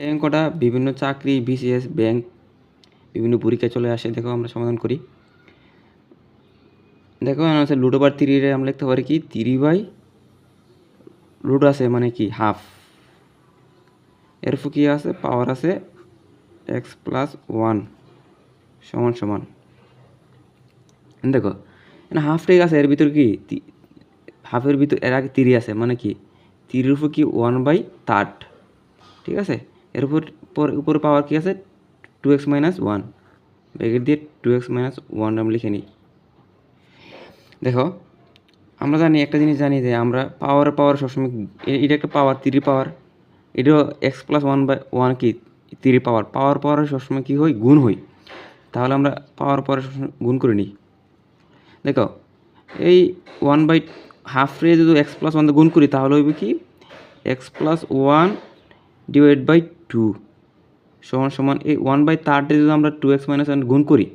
অঙ্কটা বিভিন্ন চাকরি, বিসিএস, ব্যাংক বিভিন্ন পরীক্ষায় চলে আসে। দেখো আমরা সমাধান করি। দেখো আছে রুট ওভার 3 রে আমরা লিখতে পারি কি 3 বাই রুট আছে মানে কি হাফ, এরপর কি আছে পাওয়ার আছে এক্স প্লাস 1 সমান সমান। দেখো এখানে হাফ ঠিক আছে, এর ভিতর কি হাফের ভিতর এর আগে 3 আছে মানে কি 3 উপর কি 1/3, ঠিক আছে। এর উপরে পাওয়ার কি আছে 2x - 1, ব্র্যাকেট দিয়ে 2x - 1 আমরা লিখে নিই। দেখো আমরা জানি একটা জিনিস জানি যে আমরা পাওয়ার সবসময় এটা একটা পাওয়ার 3 পাওয়ার, এটাও এক্স প্লাস 1/1 কি 3 পাওয়ার সবসময় কী হয় গুণ হয়। তাহলে আমরা পাওয়ার সবসময় গুণ করে নিই। দেখো এই 1/2 যদি এক্স প্লাস 1 গুণ করি তাহলে হইবে কি এক্স প্লাস 1 / 2 সমান সমান এই 1/3 যদি আমরা 2x - 1 গুণ করি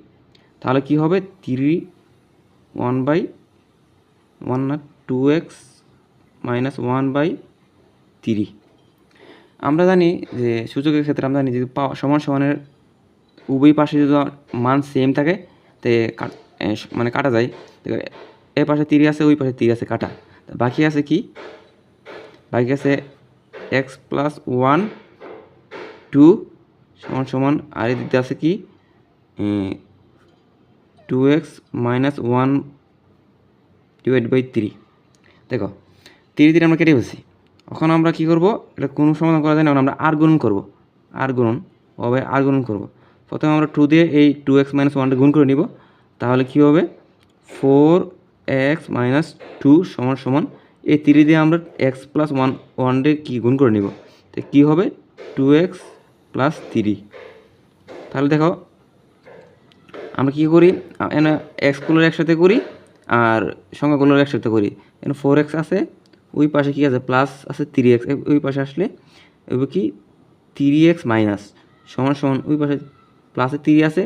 তাহলে কি হবে 3 1/1 না 2x - 1/3। আমরা জানি যে সূচকের ক্ষেত্রে আমরা জানি যে সমান সমানের উভয় পাশে যদি মান সেম থাকে তে মানে কাটা যায়। এ পাশে 3 আছে, ওই পাশে 3 আছে, কাটা। বাকি আছে কি বাকি আছে এক্স প্লাস 1 2 সমান সমান, আর এই দিকে আছে কি 2x - 1 / 3। দেখো 3 আমরা কেটে ফেলছি। এখন আমরা কি করব, এটা কোনো সমাধান করা যায় না, আমরা আর গুণন করব। আর গুণন করব। প্রথমে আমরা 2 দিয়ে এই 2x - 1 গুণ করে নিব। তাহলে কি হবে 4x - 2 সমান সমান এই 3 দিয়ে আমরা x প্লাস 1 কি গুণ করে নিব। তো কী হবে 2x + 3। তাহলে দেখো আমরা কী করি এখানে এক্সগুলোর একসাথে করি আর সংখ্যাগুলোর একসাথে করি। এখানে 4x আছে, ওই পাশে কি আছে প্লাস আছে 3x, ওই পাশে আসলে এবার কি 3x সমান সমান ওই পাশে প্লাসে 3 আছে,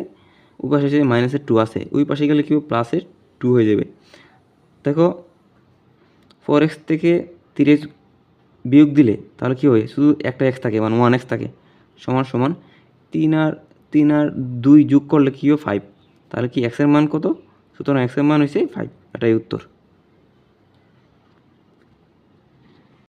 ওই পাশে এসে মাইনাসের 2 আছে, ওই পাশে গেলে কি প্লাসের 2 হয়ে যাবে। দেখো 4x থেকে 3x বিয়োগ দিলে তাহলে কী হয় শুধু একটা x থাকে মানে 1x থাকে, সমান সমান 3 আর 2 যোগ করলে কী হবে 5। তাহলে কি x এর মান কত? সুতরাং x এর মান হচ্ছে 5। এটাই উত্তর।